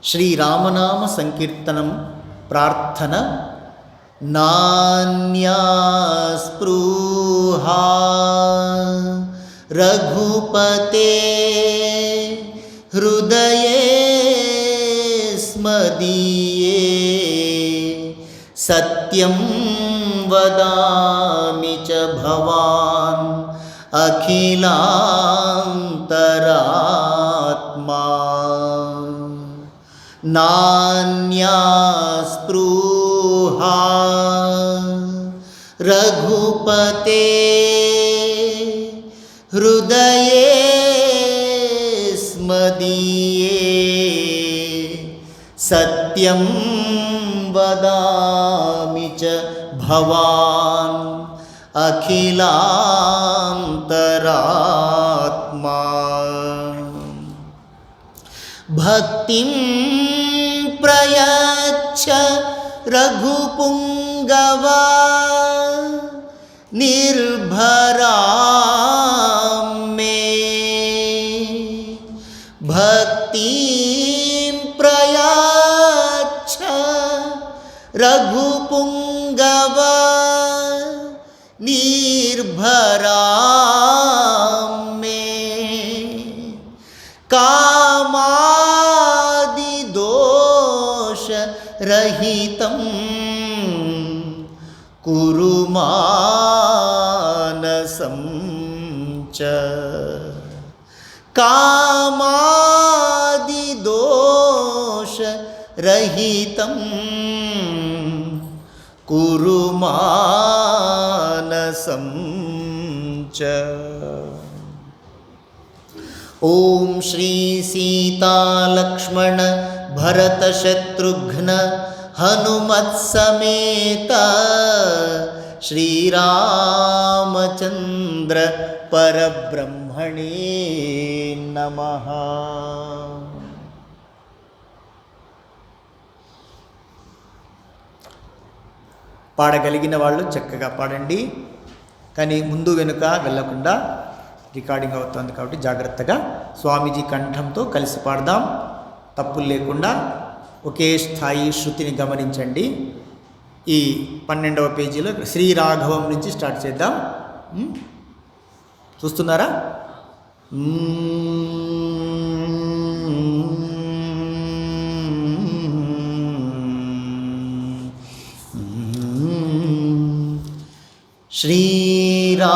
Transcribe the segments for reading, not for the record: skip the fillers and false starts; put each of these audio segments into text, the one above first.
ಶ್ರೀರಾಮನಾಮ ಸಂಕೀರ್ತನಂ ಪ್ರಾರ್ಥನ ನಾನ್ಯಾ ಸ್ಪೃಹಾ ರಘುಪತೆ ಹೃದಯೇ ಸ್ಮದೀಯೇ ಸತ್ಯಂ ವದಾಮಿ ಚ ಭವಾನ್ ಅಖಿಲಾಂತರಾತ್ಮಾ ನಾನ್ಯಾ ಸ್ಪೃಹಾ ರಘುಪತೆ ಹೃದಯೇ ಸ್ಮದೀಯೇ ಸತ್ಯಂ ವದಾಮಿ ಚ ಭವಾನ್ ಅಖಿಲಾಂತರಾತ್ಮಾ ಭಕ್ತಿಂ ಪ್ರಯಚ್ಛ ರಘುಪುಂಗವ ನಿರ್ಭರಾಂ ಮೇ ಭಕ್ತಿಂ ಪ್ರಯಚ್ಛ ರಘುಪುಂಗವ ನಿರ್ಭರಾಂ ಮೇ ಕಾಮಾದಿದೋಷರಹಿತಂ ಕುರು ಮಾನಸಂ ಚ ಕಾಮಾದಿದೋಷರಹಿತಂ ಕುರು ಮಾನಸಂ ಚ ಓಂ ಶ್ರೀ ಸೀತಾ ಲಕ್ಷ್ಮಣ ಭರತ ಶತ್ರುಘ್ನ ಹನುಮತ್ ಸಮೇತ ಶ್ರೀರಾಮಚಂದ್ರ ಪರಬ್ರಹ್ಮಣೇ ನಮಃ. పాడగలిగిన వాళ్ళు చక్కగా పాడండి, కానీ ముందు వెనుక వెళ్ళకుండా రికార్డింగ్ అవుతుంది కాబట్టి జాగ్రత్తగా స్వామీజీ కంఠంతో కలిసి పాడదాం. తప్పులు లేకుండా ఒకే స్థాయి శృతిని గమనించండి. ఈ 12వ పేజీలో శ్రీరాఘవం నుంచి స్టార్ట్ చేద్దాం. చూస్తున్నారా?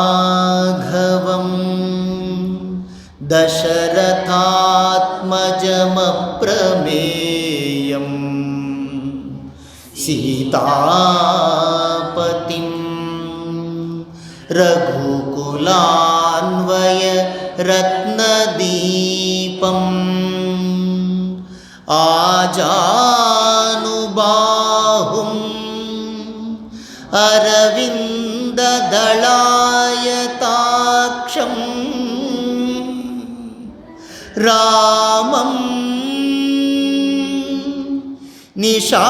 శ్రీరాఘవం దశరథాత్మజమప్రమేయం సీతాపతిం రఘుకులాన్వయ రత్నదీపం ఆజానుబాహుం అరవిందదళాయతాక్షం రామం నిశాచర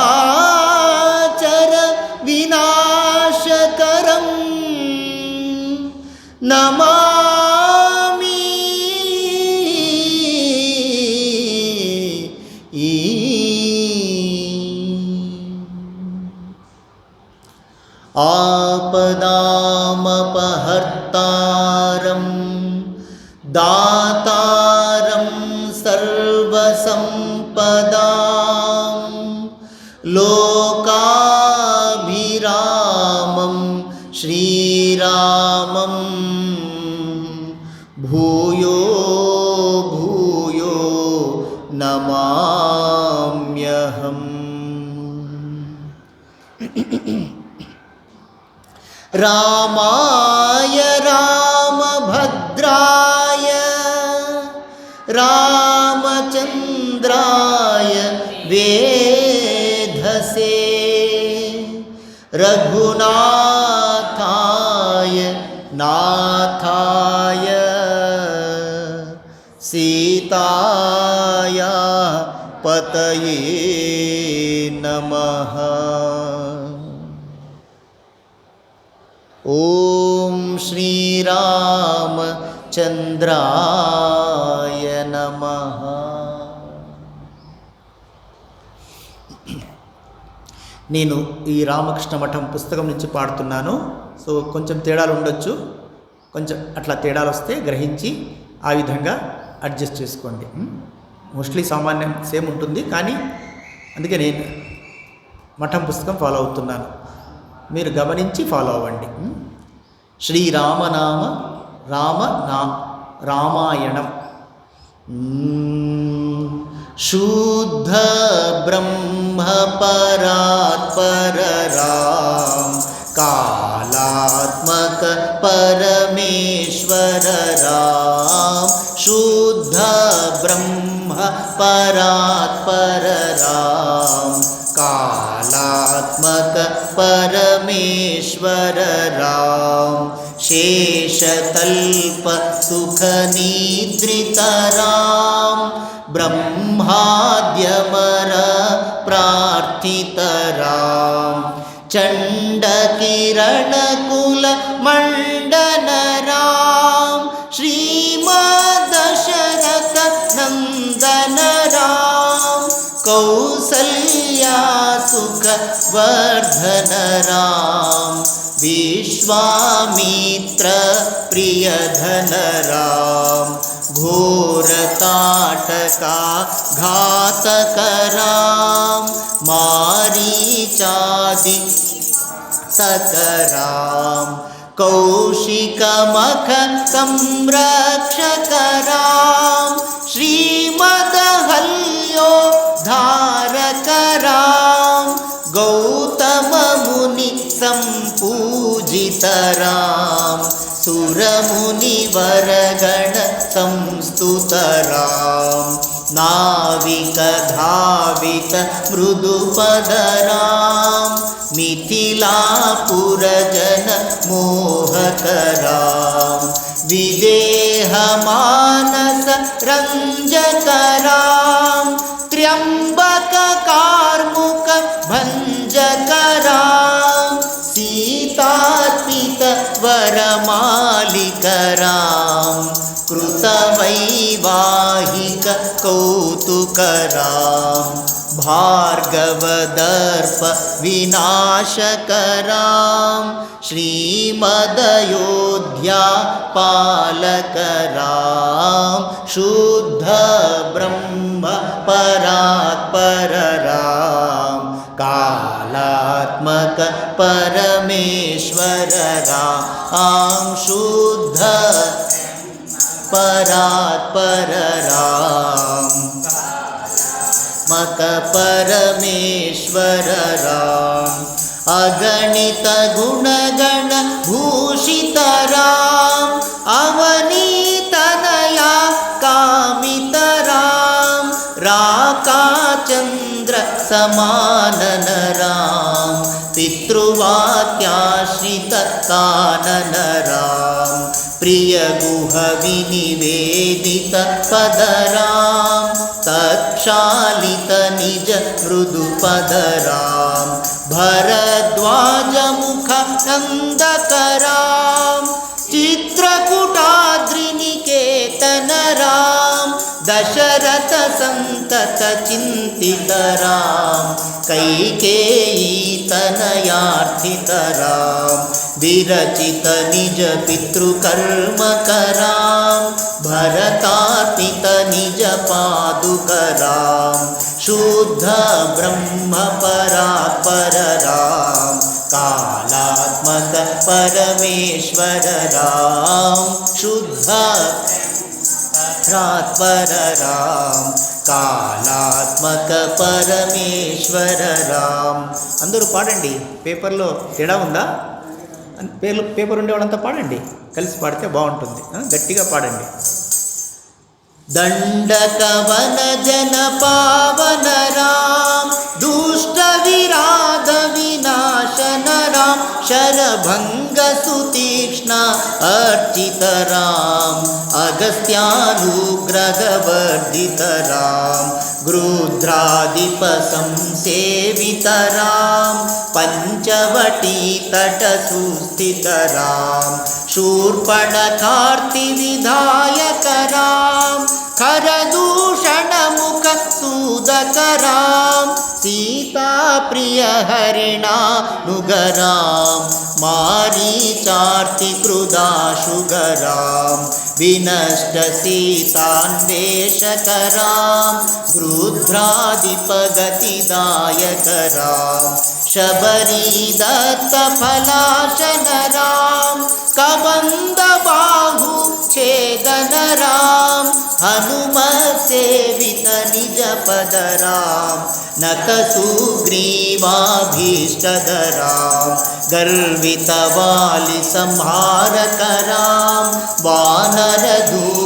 వినాశకరం నమామి. ఆపదామపహర్తారం దాతారం సర్వసంపదాం లోకాభిరామం శ్రీరామం భూయో భూయో నమామ్యహం. రామాయ రామభద్రాయ రామచంద్రాయ వేధసే రఘునాథాయ నాథాయ సీతాయ పతయే నమః. ఓం శ్రీరామచంద్రాయ నమః. నేను ఈ రామకృష్ణ మఠం పుస్తకం నుంచి పాడుతున్నాను. సో కొంచెం తేడాలు ఉండొచ్చు, కొంచెం అట్లా తేడాలు వస్తే గ్రహించి ఆ విధంగా అడ్జస్ట్ చేసుకోండి. మోస్ట్లీ సామాన్యం సేమ్ ఉంటుంది, కానీ అందుకే నేను మఠం పుస్తకం ఫాలో అవుతున్నాను, మీరు గమనించి ఫాలో అవ్వండి. శ్రీరామనామ రామాయణం. శుద్ధ బ్రహ్మ పరాత్పర రామ్, కాళాత్మక పరమేశ్వర రామ్. శుద్ధ బ్రహ్మ పరాత్పర రామ్, కాళాత్మక పరమేశ్వర రామ్. శేషతల్ప సుఖనిద్రిత రామ్, బ్రహ్మాద్యమర ప్రార్థిత రామ్. చండకిరణకుల మండన రామ్, శ్రీమదశరథ నందన రామ్. కౌసల్యా సుఖ వర్ధన రామ్, విశ్వామిత్ర ప్రియధన రామ్. घोरताटका घातक राम, मारीचादि तक राम. कौशिकमख संरक्षक राम, श्रीमदहल्योद्धारक राम. गौतम मुनि संपूजित राम, सुरमुनिवरगण संस्तुत राम. नाविक धावित मृदुपद राम, मिथिलापुरजन मोहक राम. विदेह मानस रंजक राम, त्र्यंबक कार्मुक भंजक राम. सीतार्पित वरमालिक राम, कृतवैवाहिक कौतुक राम. भार्गवदर्प विनाशक राम, श्रीमदयोध्या पालक राम. शुद्ध ब्रह्म परात्पर राम, कालात्मक परमेश्वर राम. शुद्ध परात्पर राम, मक परमेश्वर राम. अगणित गुणगण भूषित राम, अवनीतनया कामित राम. राकाचंद्र समानन राम, पितृवाक्याश्रित कानन राम. प्रिय गुह विनिवेदित पद राम, तत्क्षालित निज मृदु पद राम. भरद्वाज मुख नंदक राम, चित्रकूटाद्रिनिकेतन राम. दशरथ संतत चिंतित राम, कैकेयी तनयार्थित राम. विरचित निज पितृकर्म कराम, भरतार्पित निज पादुक राम. शुद्ध ब्रह्म परात्पर राम, कालात्मक परमेश्वर राम. शुद्ध परात्पर राम, కాళాత్మక పరమేశ్వర రామ్. అందరూ పాడండి. పేపర్లో తేడా ఉందా? పేపర్ ఉండేవాళ్ళంతా పాడండి, కలిసి పాడితే బాగుంటుంది. గట్టిగా పాడండి. దండకవన జన పావన రామ్, దుష్ట విరాధ వినాశన రామ్. శరభంగ సుతీక్ష్ణ अर्चित राम, अगस्त्यानुग्रह वर्धित राम. गृध्राधिप संसेवित राम, पंचवटी तट सुस्थित राम. शूर्पणखार्ति विधायक राम, खरदूषण मुख सूदक राम. सीता प्रिय हरिणानुगरां मारीचार्तिकृदाशुगरां विनष्ट सीतान्वेषकरां गृध्रादिपगतिदायकरां शबरीदत्तफलाशनरां कबन्धबाहुच्छेदनरां हनुमत्सेवितनिजपदरां नखसुग्रीवाभीष्टदरां गर्वितवालिसंहारकरां वानरदूतप्रेषक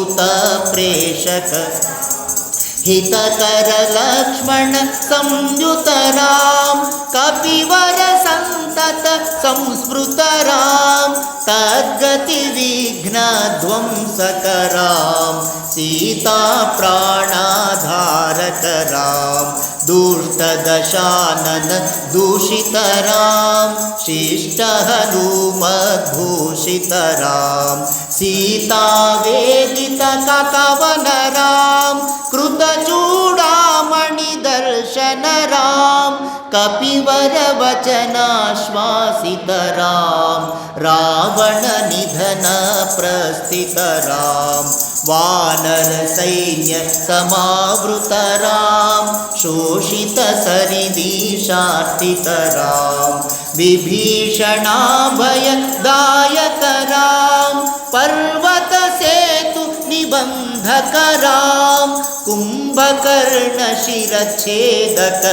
हितकर लक्ष्मण संयुतरां कपिवर संतत संस्मृतरां तद्गति विघ्नध्वंसकरां सीता प्राणाधारकरां दुष्टदशानन दूषितरां शिष्टहनुमद्भूषितरां सीतावेदितककवनरां कृतचूडामणिदर्शनरां कपिवरवचनाश्वासितरां रावणनिधनप्रस्थितरां वानरसैन्यसमावृतरां शोषितसरिदीशार्तितरां विभीषणाभयदायकरां पर्वतसेतुनिबन्धकरां कुम्भकर्णशिरच्छेदक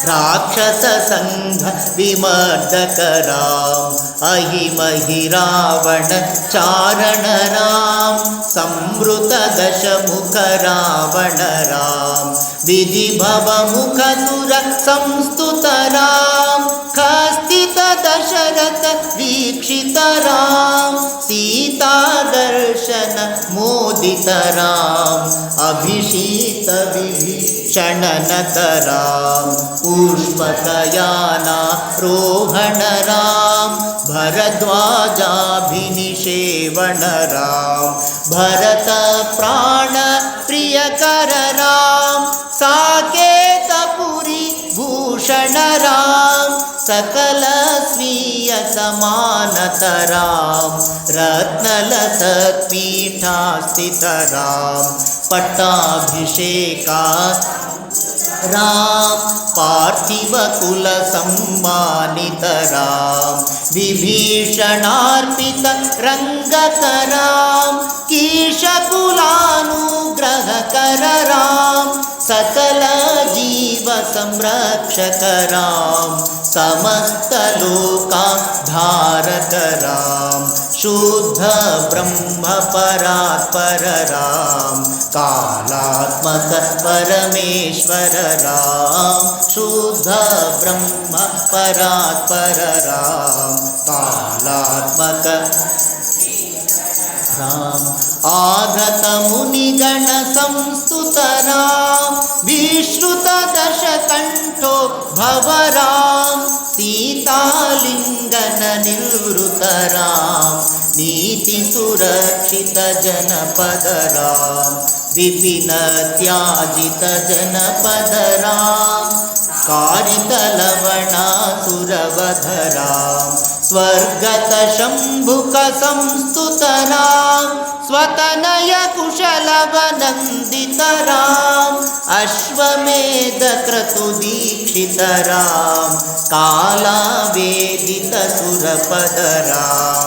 राक्षससङ्घविमर्दकरां अहिमहिरावणचारणरां संवृतदशमुखरावणरां विधिभवमुखसुरसंस्तुतरां खस्तितदशरथवीक्षितरां सीतादर्शनमोदितरां अभिषितविभीषणनतरां पुष्पकयानारोहणरां भरद्वाजाभिनिषेवणरां भरतप्राणप्रियकररां साकेतपुरी भूषणरां सकलस्वीयसमानतरां रत्नलसत्पीठास्थितरां पट्टाभिषेका राम पार्थिवकुलसम्मानितरां विभीषणार्पितरङ्गकरां कीशकुलानुग्रहकररां सकलजीवसंरक्षकरां समस्तलोकाधारकरां शुद्धब्रह्मपरात्पररां कालात्मकपरमेश्वररां शुद्धब्रह्मपरात्पररां कालात्मक आगतमुनिगणसंस्तुतरां विश्रुतदशकण्ठो भवरां सीतालिङ्गननिर्वृतरां नीतिसुरक्षितजनपदरां विपिनत्याजितजनपदरां कारितलवणासुरवधरां स्वर्गतशम्भुकसंस्तुतरां स्वतनयकुशलवनन्दितरां अश्वमेधक्रतुदीक्षितरां कालावेदितसुरपदरां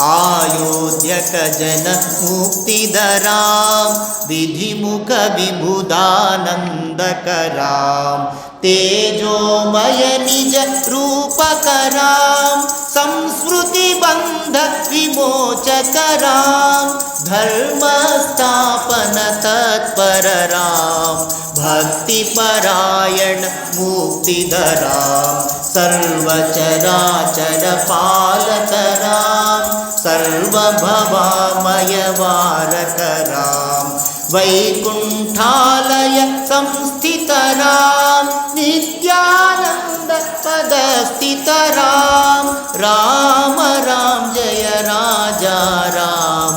आयोध्यकजनमुक्तिधरां विधिमुखविबुधानन्दकरां तेजोमयनिजरूपकरां संस्मृतिबन्धविमोचकरां धर्मस्थापनतत्पररां भक्तिपरायण मुक्तिधरां सर्वचराचरपालकरां सर्वभवामयवारकरां वैकुण्ठालय संस्थितरां नित्यानन्दपदस्थितरां राम राम जय राजा राम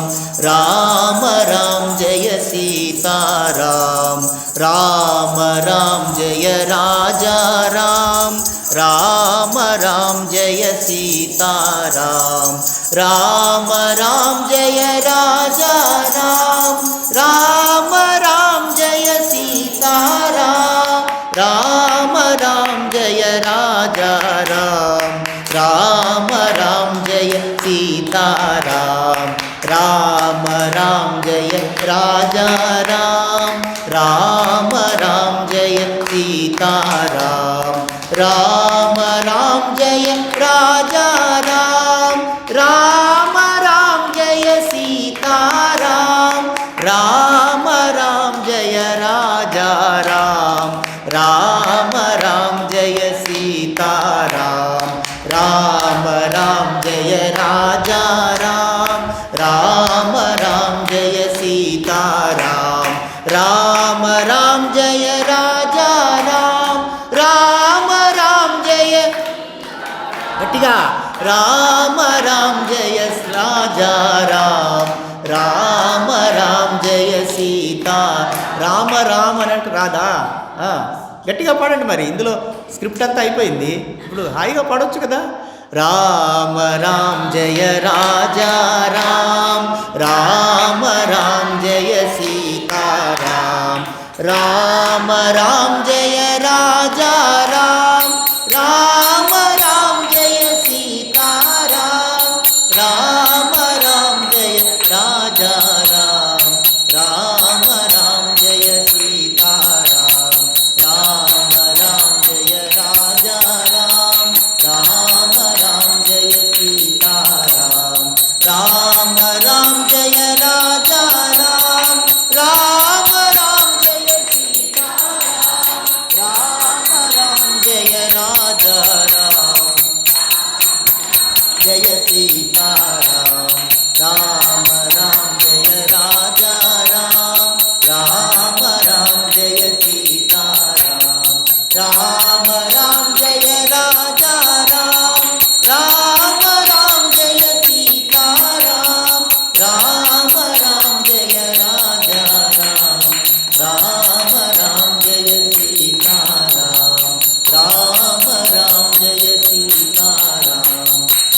राम राम जय सीता सीताराम राम राम जय राजा राम राम राम जय सीताराम राम राम जय राजा राम राम राम जय सीताराम राम राम जय राजा राम राम राम जय सीताराम राम राम जय राजा राम राम राम जय सीताराम राम राम जय राजा राम राम राम जय सीताराम राम राम जय राजा राम राम राम जय सीताराम राम राम जय राजा राम राम राम जय सीताराम राम राम जय राजा राम राम राम जय गट्टिगा राम राम जय राजा राम राम राम जय सीता రామ రామ అని అంటే రాదా? గట్టిగా పాడండి. మరి ఇందులో స్క్రిప్ట్ అంతా అయిపోయింది, ఇప్పుడు హాయిగా పాడొచ్చు కదా. రామ రామ్ జయ రాజా రామ్ రామ రామ్ జయ సీతారాం రామ రామ్ జయ రాజా రామ్ రామ రామ్ జయ సీతారాం రామ రామ్ జయ రాజా రామ్ రామ రామ్ జయ సీతారాం రామ రామ్ జయ రాజా రామ్ రామ రామ్ జయ సీతారాం రామ రామ్ జయ రాజా రామ్ రామ రామ్ జయ సీతారాం రామ రామ్ జయ రాజా రామ్ జయ సీతారాం రామ రామ్ జయ రాజా రామ్ రామ రామ్ జయ సీతారాం రామ రామ్ జయ రాజా రామ్ రామ రామ్ జయ సీతారాం రామ రామ్ జయ రాజా రామ్ రామ రామ్ జయ సీతారాం రామ రామ్ జయ సీతారాం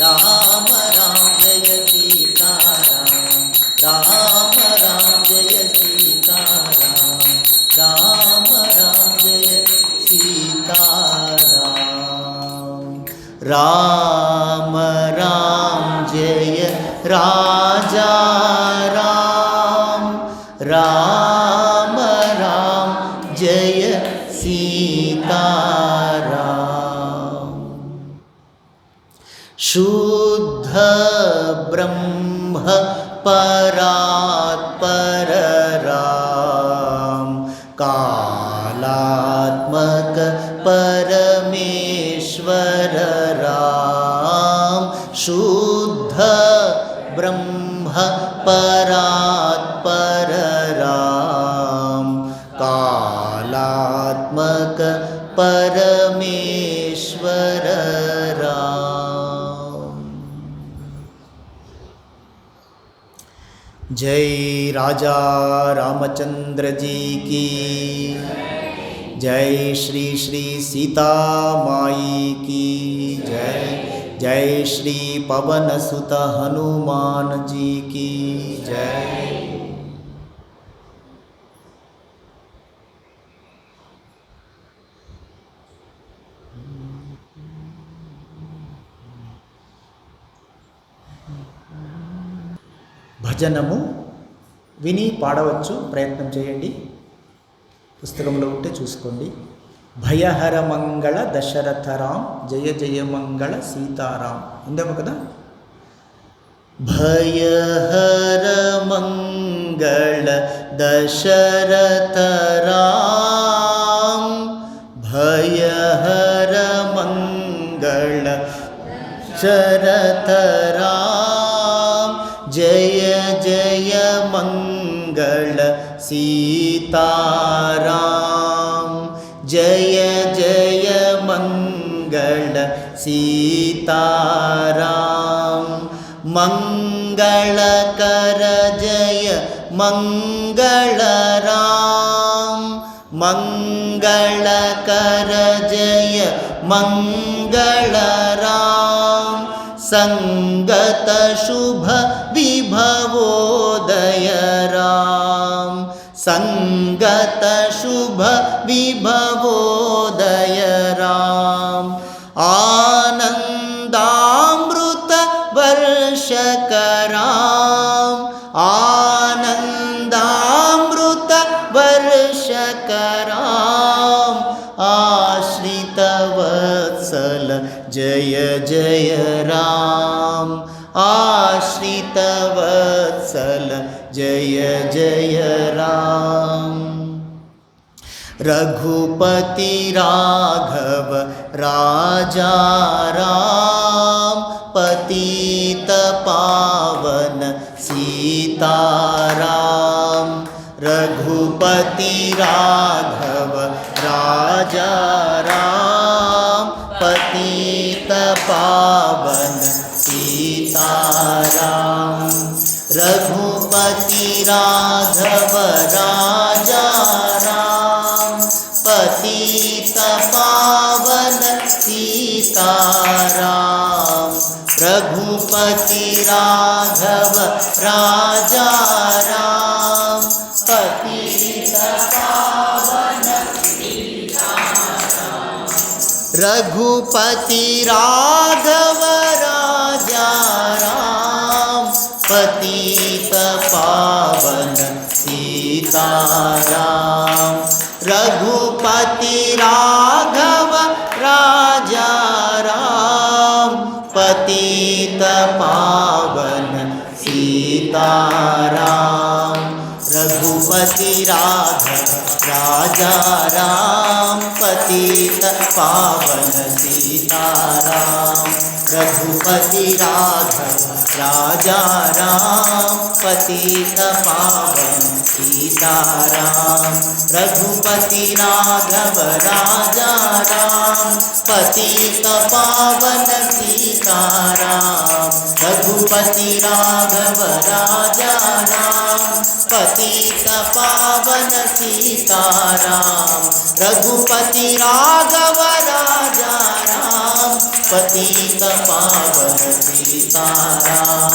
రామ రామ్ జయ సీతారాం రామ రామ్ జయ సీతారాం రామ రామ్ జయ సీతారాం రామ రామ్ జయ రాజా రామ్ రామ రామ్ జయ సీతారాం शुद्ध ब्रह्म परात्पर राम कालात्मक परमेश्वर राम शुद्ध ब्रह्म परात्पर राम कालात्मक परमेश्वर राम। जय राजा रामचंद्र जी की जय। श्री श्री सीता माई की जय। जय श्री पवन सुत हनुमान जी की जय। భజనము విని పాడవచ్చు, ప్రయత్నం చేయండి. పుస్తకంలో ఉంటే చూసుకోండి. భయహర మంగళ దశరథరాం జయ జయ మంగళ సీతారాం ఉందేమో కదా. భయహర మంగళ దశరథరాం భయహర మంగళ దశరథరాం జయ జయ మంగళ సీతారాం జయ జయ మంగళ సీతారాం మంగళకర జయ मंगलराम मंगलकर जय मंगलराम संगत शुभ विभवोदय राम संगत शुभ विभवोदय राम आनंदामृत वर्षक राम आनंदामृत वर्षक राम आश्रित वत्सल जय जय राम आश्रित वत्सल जय जय राम रघुपति राघव राजा राम पतित पावन सीताराम रघुपति राघव राजा राम पतित पावन सीताराम रघुपति राघव राजा राम पतित पावन सीताराम रघुपति राघव राजा राम पतित पावन सीताराम रघुपति राघव राजा राम पतित पावन सीताराम रघुपति राघव राजा राम पतित पावन सीताराम रघुपति राघव राजा राम पतित पावन सीताराम रघुपति राघव राजा राम पतित पावन सीताराम रघुपति राघव राजा राम पतित पावन सीताराम रघुपति राघव राजा राम पतित पावन सीताराम रघुपति राघव राजा राम पतित पावन सीताराम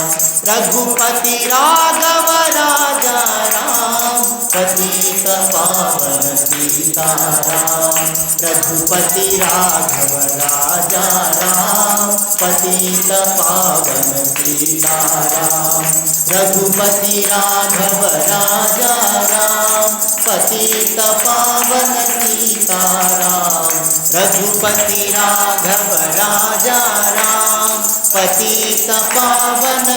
रघुपति राघव राजा राम पतित पावन सीताराम रघुपति राघव राजा राम पतित पावन सीताराम रघुपति राघव राजा राम पतित पावन सीताराम रघुपति राघव राजा राम पतित पावन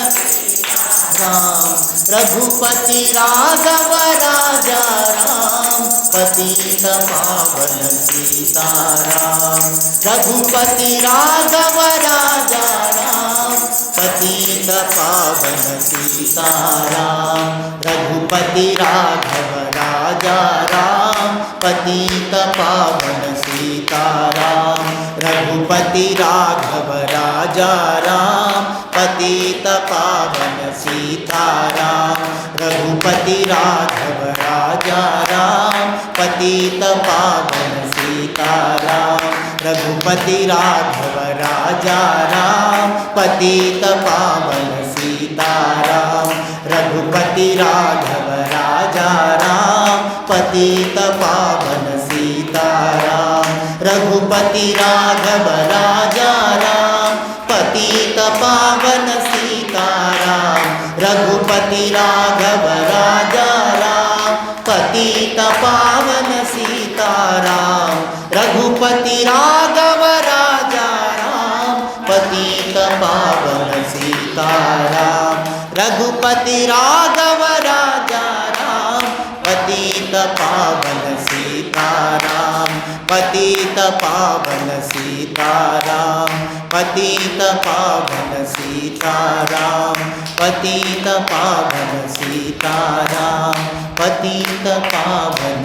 राम रघुपति राघव राजा राम पतित पावन सीताराम रघुपति राघव राजा राम पतित पावन सीताराम रघुपति राघव राजा राम पतित पावन सीताराम रघुपति राघव राजा राम पतित पावन सीताराम रघुपति राघव राजा राम पतित पावन सीताराम रघुपति राघव राजा राम पतित पावन सीताराम रघुपति राघव राजा राम पतित पावन सीताराम रघुपति राघव राजा राम पतित पावन सीताराम रघुपति राघव राजा राम पतित पावन सीताराम रघुपति राघव राजा राम पतित पावन सीताराम रघुपति राघव राजा राम पतित पावन सीताराम पतित पावन सीताराम पतित पावन सीताराम पतित पावन सीताराम पतित पावन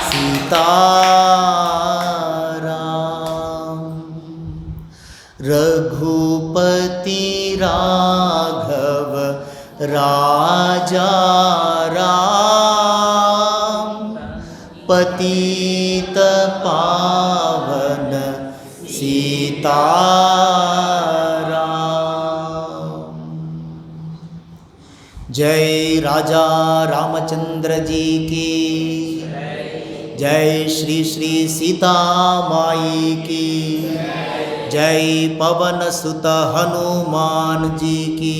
सीताराम रघुपति राघव राजा राम पतित पावन सीताराम। जय राजा रामचंद्र जी की, जय श्री श्री सीता माई की, जय पवन सुत हनुमान जी की।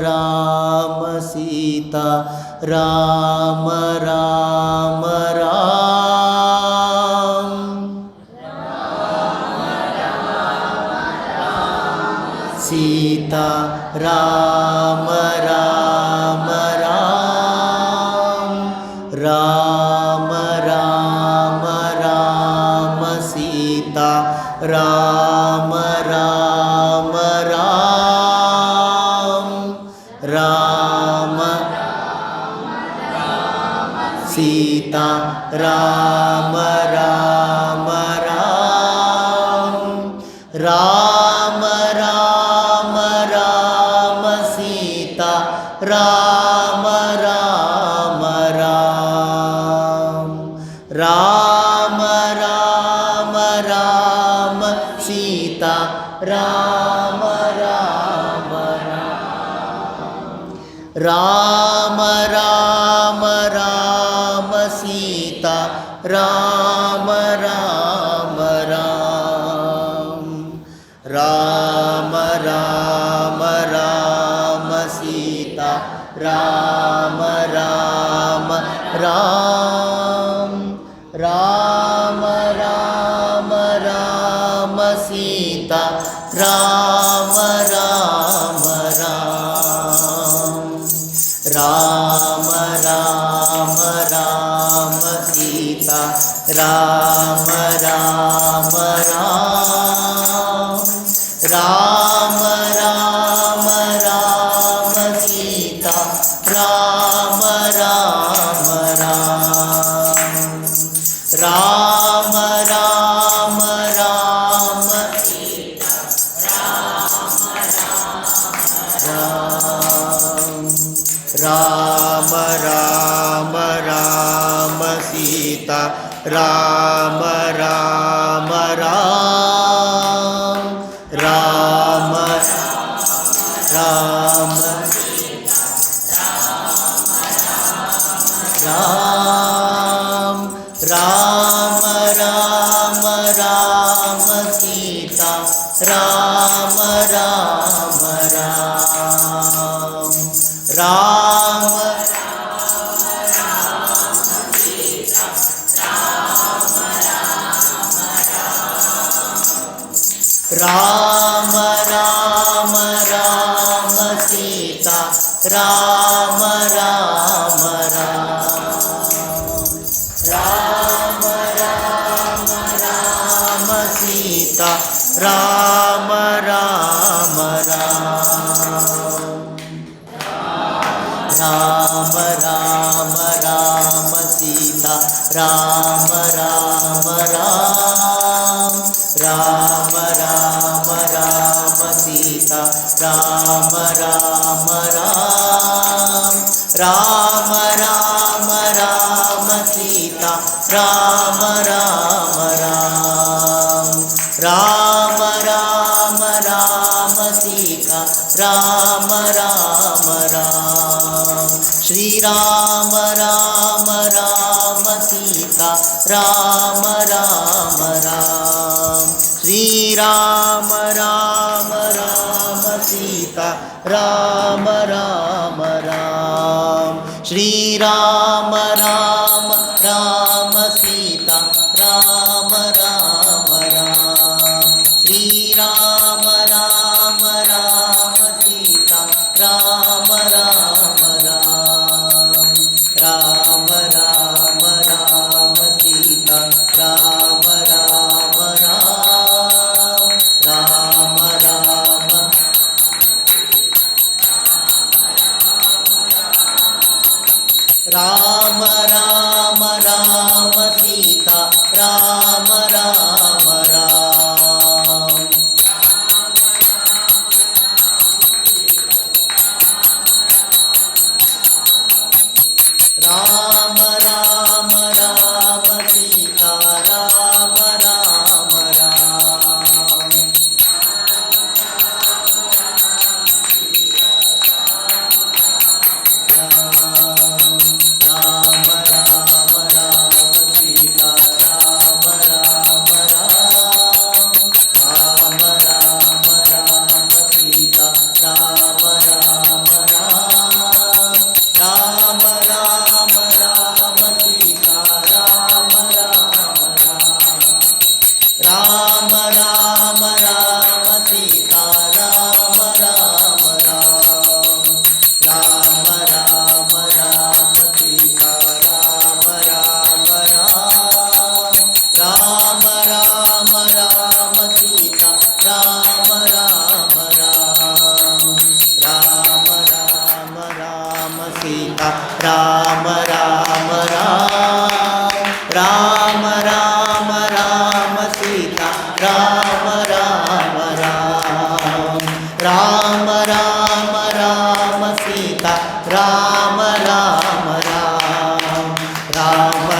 राम सीता राम राम राम, सीता राम राम राम, राम राम राम सीता राम राम राम, राम सीता राम राम राम, राम राम राम सीता राम राम राम, राम राम राम सीता राम राम राम, राम राम राम सीता राम राम राम, राम राम राम सीता राम राम राम, राम राम राम सीता राम राम राम, राम राम राम सीता राम राम राम, राम राम राम सीता राम राम राम, राम राम राम सीता राम, राम राम राम सीता राम राम राम, राम राम राम, राम राम राम सीता राम राम राम, राम राम राम राम सीता राम राम राम, राम राम राम सीता राम राम राम, राम राम राम सीता राम राम राम, राम राम राम सीता राम राम राम, राम राम राम सीता राम राम राम, राम राम राम सीता राम राम राम, श्री राम राम राम सीता राम राम राम, श्री राम राम राम सीता राम राम राम, श्री राम राम राम सीता राम राम राम, श्री राम राम राम सीता राम राम राम, राम राम राम सीता राम राम राम, राम राम राम राम राम सीता राम राम राम। సీతా రామ రామ రామ రామ రామ సీతా రామ రామ రామ రామ రామ సీతా రామ రామ రామ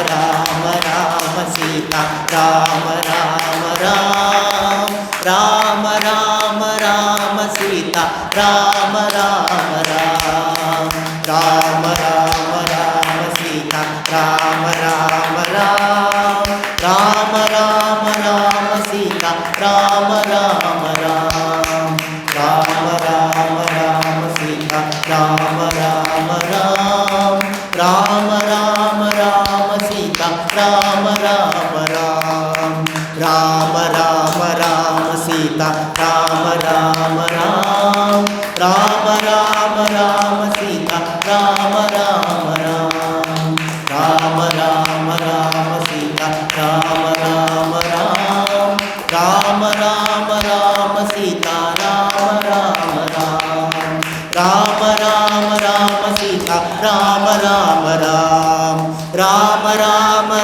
రామ రామ సీతా రామ రామ రామ రామ రామ సీతా రామ రామ రామ రామ రామ సీతా రామ రామ రామ రామ రామ సీతా రామ రామ రామ రామ రామ సీతా రామ రామ రామ రామ రామ సీతా రామ రామ రామ రామ రామ సీతా రామ రామ రామ రామ రామ సీతా రామ రామ రామ రామ రామ సీతా రామ రామ రామ రామ రామ సీతా రామ రామ రామ రామ రామ సీతా రామ రామ రామ రామ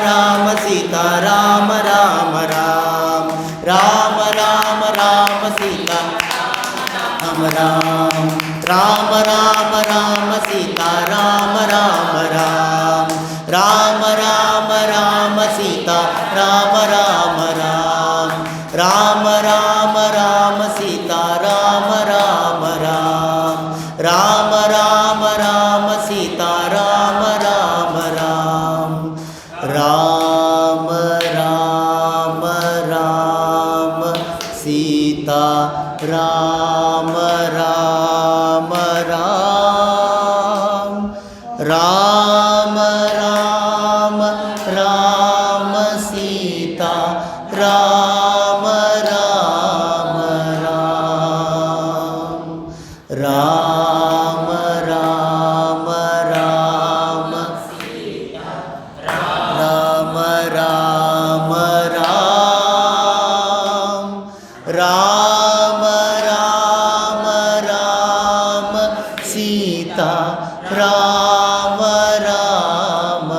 రామ సీతా రామ రామ రామ రామ రామ సీతా రామ రామ రామ రామ సీతా రామ రామ రామ రామ రామ సీతా రామ రామ రామ రామ రామ సీతా రామ రామ రామ రామ రామ సీతా రామ రామ రామ రామ రామ సీతా రామ రామ రామ రామ రామ సీతా రామ రామ రామ రామ రామ సీతా రామ రామ రామ రామ రామ సీతా రామ రామ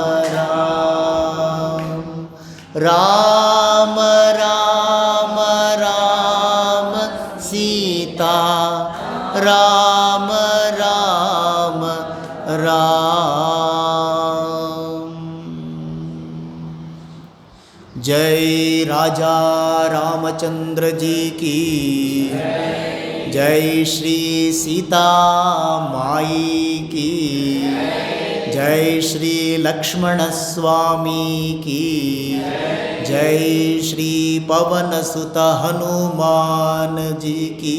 రామ రామ రామ సీతా రామ రామ जय राजा रामचंद्र जी की जय श्री सीता माई की जय श्री लक्ष्मण स्वामी की जय श्री पवन सुत हनुमान जी की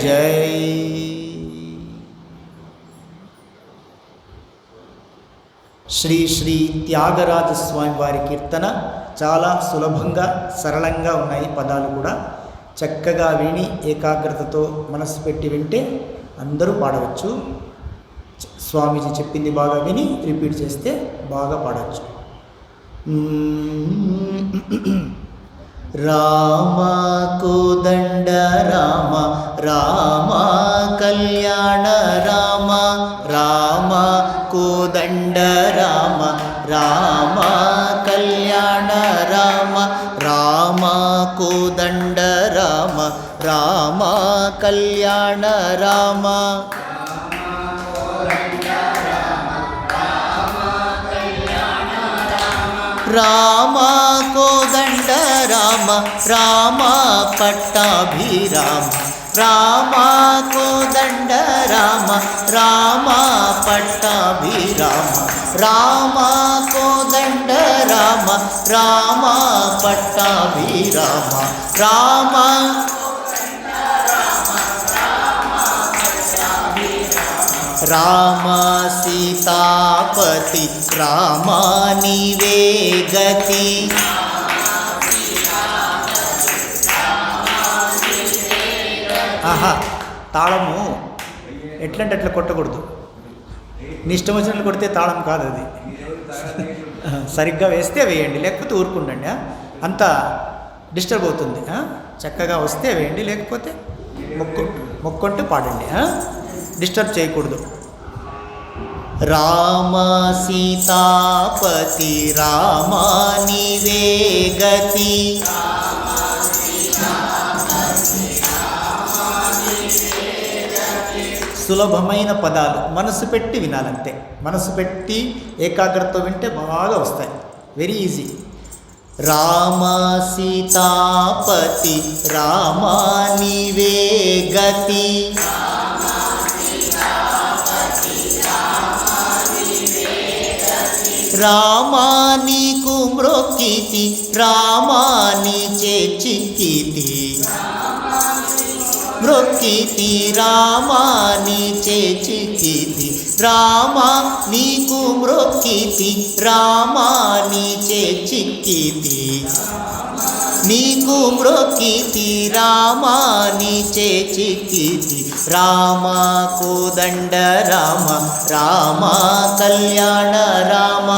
जय। శ్రీ శ్రీ త్యాగరాజ స్వామి వారి కీర్తన చాలా సులభంగా సరళంగా ఉన్నాయి. పదాలు కూడా చక్కగా విని ఏకాగ్రతతో మనసు పెట్టి వింటే అందరూ పాడవచ్చు. స్వామీజీ చెప్పింది బాగా విని రిపీట్ చేస్తే బాగా పాడవచ్చు. రామ కోదండ రామ రామ కళ్యాణ రామ రామ కోదండ రామ రామ కళ్యాణ రామ రామ కోదండ రామ రామ కళ్యాణ రామ రామ కోదండ రామ రామ పట్టాభిరామ రామ కోదండ రామ రామ పట్టాభిరామ రామ కోదండ రామ రామ పట్టాభిరామ రామ రామ సీతాపతి రామ నీవే గతి ఆహా తాళము ఎట్లంటే అట్లా కొట్టకూడదు. నీ ఇష్టం వచ్చినట్లు కొడితే తాళం కాదు అది. సరిగ్గా వేస్తే వేయండి, లేకపోతే ఊరుకుండండి. అంతా డిస్టర్బ్ అవుతుంది. చక్కగా వస్తే వేయండి, లేకపోతే మొక్కుంటూ పాడండి. డిస్టర్బ్ చేయకూడదు. రామ సీతాపతి రామ నీవే గతి, సులభమైన పదాలు మనసు పెట్టి వినాలంతే. మనసు పెట్టి ఏకాగ్రతతో వింటే బాగా వస్తాయి. Very easy. రామ సీతాపతి రామ నీవే గతి, రామా నీకు మ్రొక్కితి రామా నీచే చిక్కితి, మ్రొక్కితి రామా నీచే చిక్కితి, రామా నీకు మ్రొక్కితి రామా నీచే చిక్కితి, నీకు మ్రొక్కితి రామా నీచే చిక్కితి, రామ కోదండ రామ రామ కళ్యాణ రామ,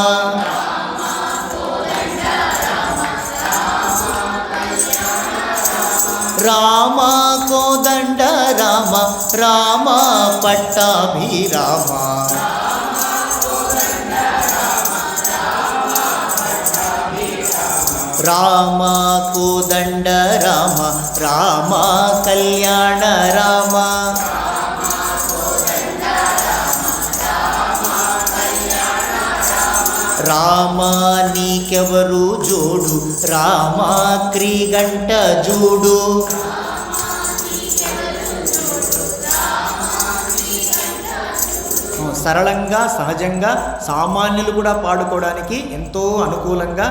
రామ కోదండ రామ రామ పట్టాభిరామ, రామ కోదండ రామ రామ కళ్యాణ రామ, రామ నీకెవరు జోడు రామ క్రీగంట జూడు, సరళంగా సహజంగా సామాన్యులు కూడా పాడుకోవడానికి ఎంతో అనుకూలంగా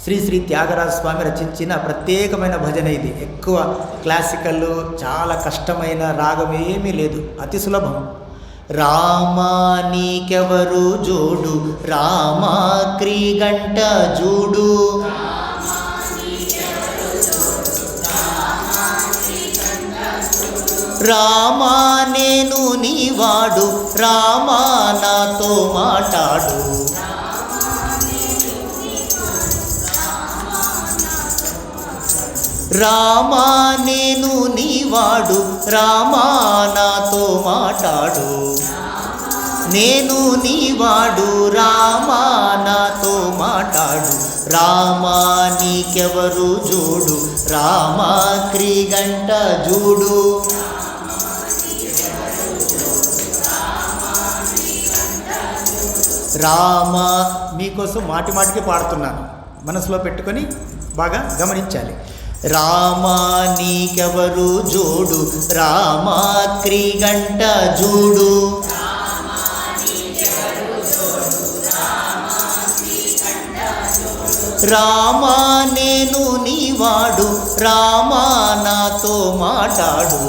శ్రీ శ్రీ త్యాగరాజ స్వామి రచించిన ప్రత్యేకమైన భజన ఇది. ఎక్కువ క్లాసికల్ చాలా కష్టమైన రాగం ఏమీ లేదు, అతి సులభం. రామా నీకెవరు జోడు రామా క్రీగంట జూడు, రామా నేను నీవాడు రామా నాతో మాట్లాడు, రామా నేను నీవాడు రామా నాతో మాట్లాడు, నేను నీవాడు రామా నాతో మాట్లాడు, రామా నీకెవరు జోడు రామా క్రీగంట జూడు, రామ మీకోసం మాటి మాటికి పాడుతున్నాను, మనసులో పెట్టుకొని బాగా గమనించాలి. రామా నీకెవరు జోడు రామా క్రీగంట జూడు, రామా నేను నీవాడు రామా నాతో మాట్లాడు,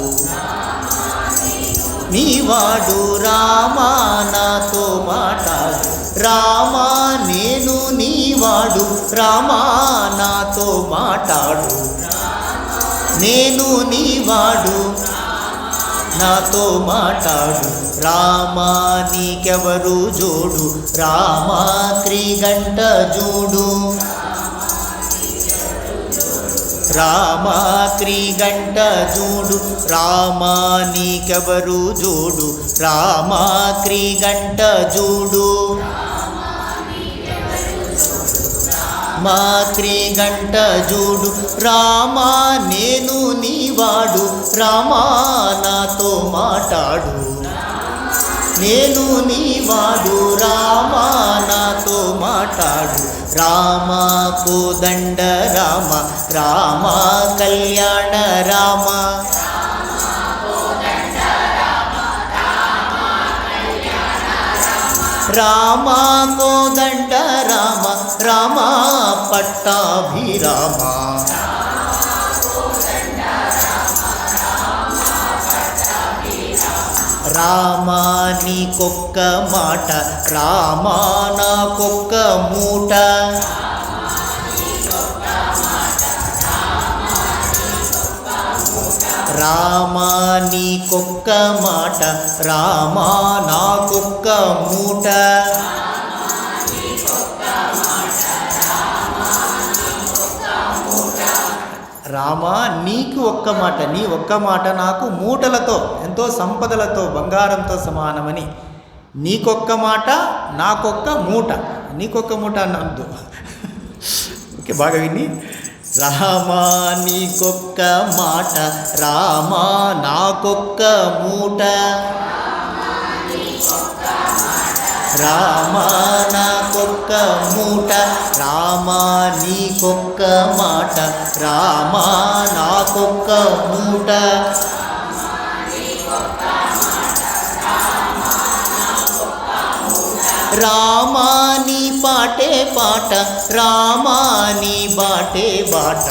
నీవాడు రామా నాతో మాట్లాడు, రామా నేను నీవాడు రామా నాతో మాట్లాడు, నేను నీవాడు నాతో మాట్లాడు, రామా నీకెవరు జోడు రామా క్రీగంట జూడు, రామా క్రీగంట జూడు, రామా నీకెవరు జోడు రామా క్రీగంట జూడు, మా క్రీగంట జూడు, రామా నేను నీవాడు రామా నాతో మాట్లాడు, నేను నీవాడు రామా నాతో మాట్లాడు, రామ కోదండ రామ రామ కళ్యాణ రామ, రామ కోదండ రామ రామ పట్టాభిరామ, రామా నీకొక్క మాట రామా నాకొక్క మూట, రామా నీకొక్క మాట రామా నాకొక్క మూట, రామా నీకు ఒక్క మాట నీ ఒక్క మాట నాకు మూటలతో ఎంతో సంపదలతో బంగారంతో సమానమని నీకొక్క మాట నాకొక్క మూట. నీకొక్క మూట అన్నద్దు. ఓకే, బాగా విని. రామా నీకొక్క మాట, రామా నాకొక్క మూట, రామా నాకొక్క మూట, రామా నీకొక్క మాట, రామా నాకొక్క మూట. రామా నీ పాటే పాట, రామా నీ బాటే బాట,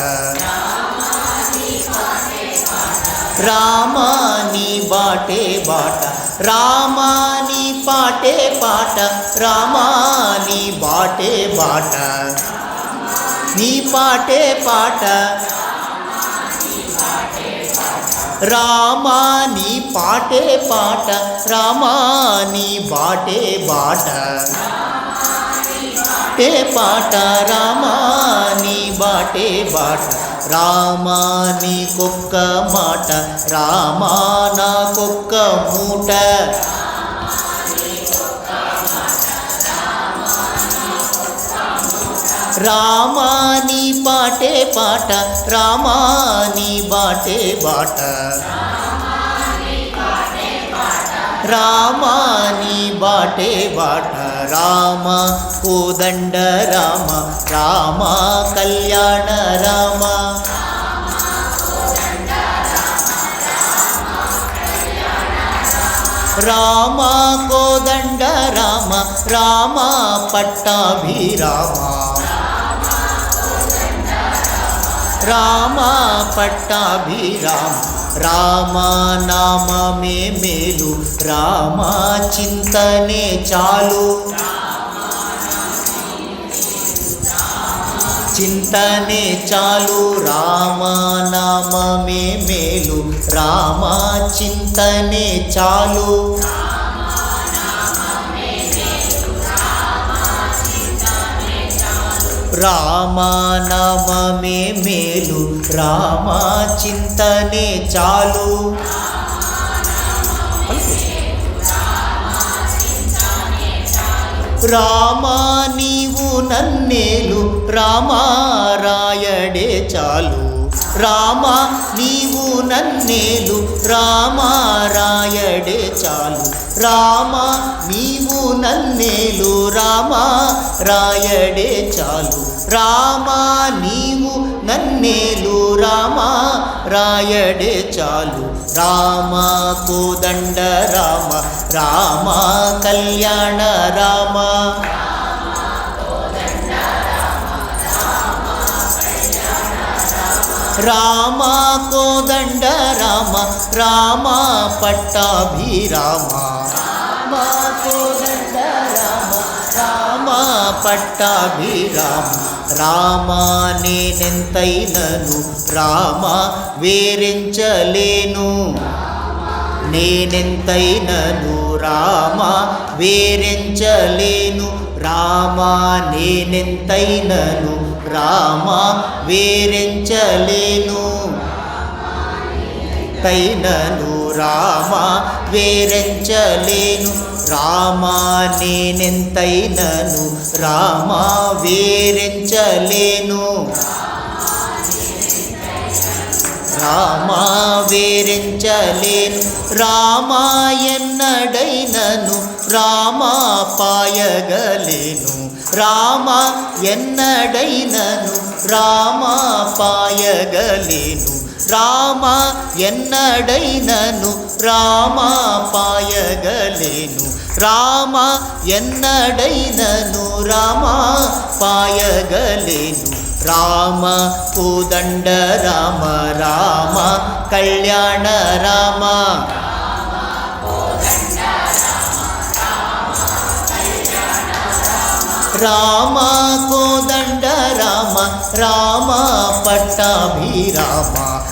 రామా నీ బాటే బాట, రామా నీ పాటే పాట, రామా నీ బాటే బాట, నీ పాటే పాట, రామా నీ పాటే పాట, రామా నీ బాటే బాట, టే పాట, రామా నీ బాటే బాట, రామా నీకొక్క మాట, రామా నాకొక్క మూట, రామా నీ పాటే పాట, రామా నీ బాటే బాట, రామా నీ బాటే బాట, రామ కోదండ రామ, రామ కళ్యాణ రామ, రామ కోదండ రామ, రామ పట్టాభిరామ, రామ పట్టాభిరామ, రామ నామమే మేలు, రామ చింతనే చాలు, చింతనే చాలు, రామ నామమే మేలు, రామ చింతనే చాలు, రామ నామమే మేలు, రామ చింతనే చాలు. రామా నీవు నన్నేలు, రామా రాయడే చాలు, రామా నీవు నన్నేలు, రామా రాయడే చాలు, రామా నీవు నన్నేలు, రామా రాయడే చాలు, రామా నీవు నన్నేలు, రామా రాయడే చాలు, రామ కోదండ రామ, రామ కళ్యాణ రామ, రామ కోదండ రామ, రామ పట్టాభిరామ, రామ కోదండ రామ, రామ పట్టాభిరామ, రామ నేనెంతైనను రామ వేరించలేను, నేనెంతైనను రామ వేరించలేను, రామ నేనెంతైనను రామ వేరించలేను, తైనను రామ వేరించలేను, రామ నేనెంతైనను రామ వేరించలేను, రామ వేరించలేను, రామ ఎన్నడైనను రామ పాయగలేను, రామ ఎన్నడైనను రామ పాయగలేను, రామ ఎన్నడైనను రామ పాయగలేను, రామ ఎన్నడైనను రామ పాయగలేను, రామ కోదండ రామ, రామ కళ్యాణ రామ, రామ కోదండ Rama, Rama Pattabhirama,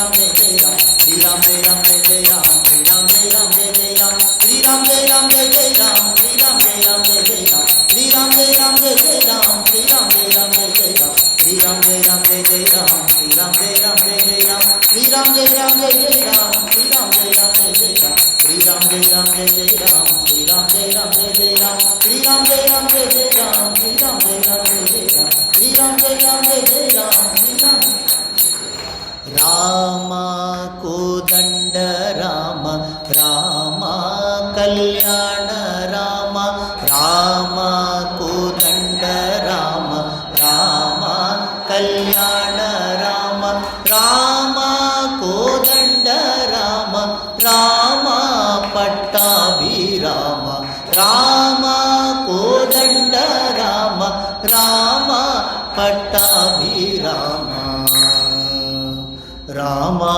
Ram Jai Jai Ram Shri Ram Jai Ram Jai Jai Ram Shri Ram Jai Ram Jai Jai Ram Shri Ram Jai Ram Jai Jai Ram Shri Ram Jai Ram Jai Jai Ram Shri Ram Jai Ram Jai Jai Ram Shri Ram Jai Ram Jai Jai Ram Shri Ram Jai Ram Jai Jai Ram Shri Ram Jai Ram Jai Jai Ram Shri Ram Jai Ram Jai Jai Ram Shri Ram Jai Ram Jai Jai Ram Shri Ram Jai Ram Jai Jai Ram Shri Ram Jai Ram Jai Jai Ram Shri Ram Jai Ram Jai Jai Ram Shri Ram Jai Ram Jai Jai Ram Shri Ram Jai Ram Jai Jai Ram Shri Ram Rama Kodanda Rama Rama Kalyana Rama Rama Kodanda Rama Rama Kalyana Rama Rama Kodanda Rama Rama Pattabhirama Rama Kodanda Rama Rama Pattabhirama Rama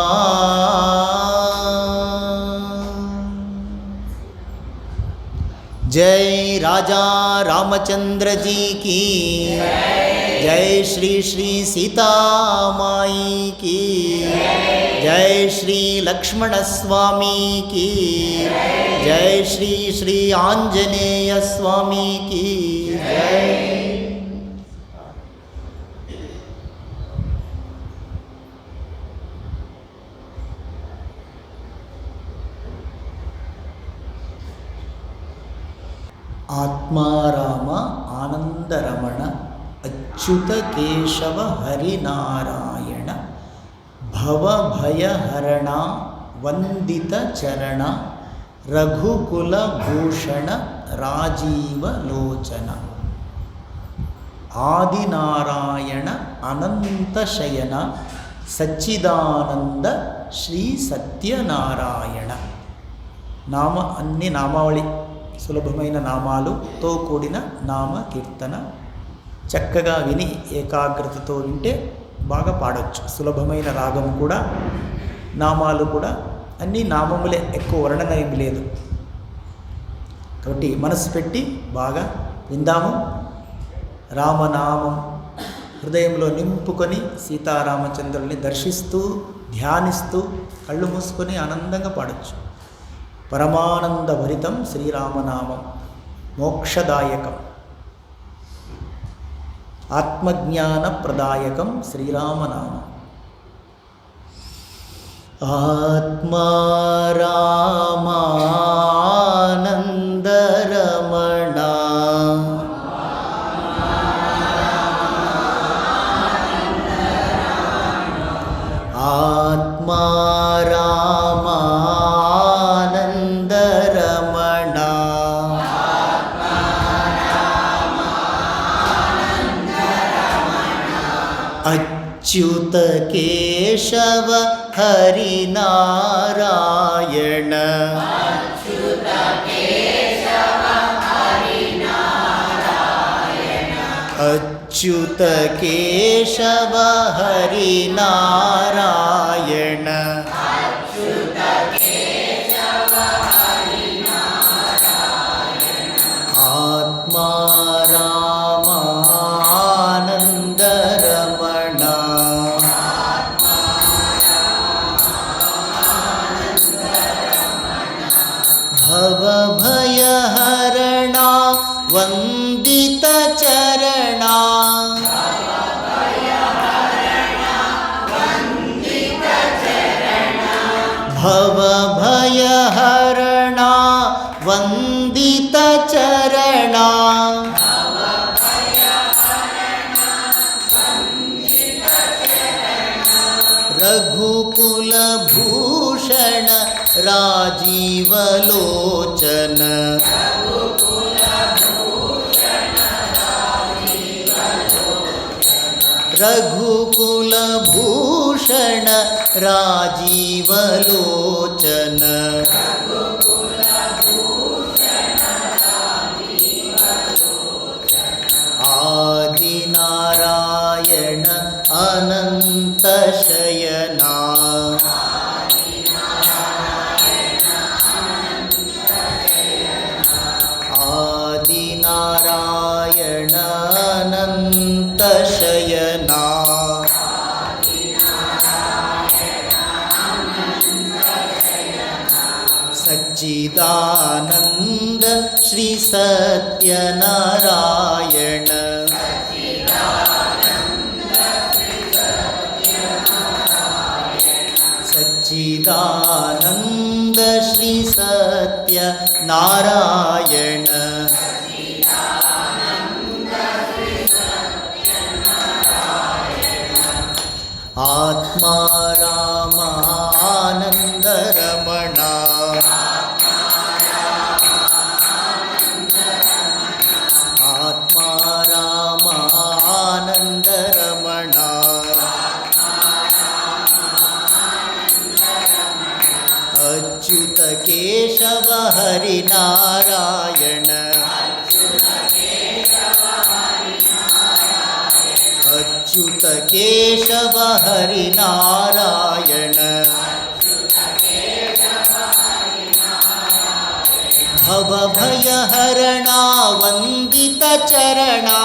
जय राजा रामचंद्र जी की जय श्री श्री सीता माई की जय श्री लक्ष्मण स्वामी की जय श्री श्री आंजनेय स्वामी की जय आत्माराम आनंदरमण अच्युत केशव हरिनारायण भवभयहरण वंदित चरण रघुकुल भूषण राजीव लोचन आदिनारायण अनंत शयन सच्चिदानंद श्री सत्यनारायण नाम अन्य नामावళి సులభమైన నామాలతో కూడిన నామ కీర్తన చక్కగా విని ఏకాగ్రతతో వింటే బాగా పాడొచ్చు. సులభమైన రాగం కూడా నామాలు కూడా అన్ని నామములే, ఎక్కువ వర్ణన ఏమి లేదు. కాబట్టి మనసు పెట్టి బాగా విందాము. రామనామం హృదయంలో నింపుకొని సీతారామచంద్రుల్ని దర్శిస్తూ ధ్యానిస్తూ కళ్ళు మూసుకొని ఆనందంగా పాడొచ్చు. పరమానంద భరితం శ్రీరామనామం మోక్షదాయకం ఆత్మజ్ఞాన ప్రదాయకం శ్రీరామనామం. ఆత్మా రామానంద రమణ ఆత్మా अच्युत केशव हरिनारायण अच्युत केशव हरिनारायण अच्युत केशव हरिनारायण अच्युत केशव हरिनारायण आत्मा भवभयहरणा वंदित चरणा भवभयहरणा वंदित चरणा रघुकुल भूषण राजीव लोचन रघुकुल भूषण राजीव लोचन आदिनारायण अनंत शयना आदिनारायण अनंत शयना सच्चिदानन्द श्री सत्यनारायण सच्चिदानन्द श्री सत्यनारायण आत्मा रामानन्द रमण आत्मा रामानन्द रमण अच्युत केशव हरिनारायण अच्युत केशव हरिनारायण भवभयहरणा वन्दित चरणा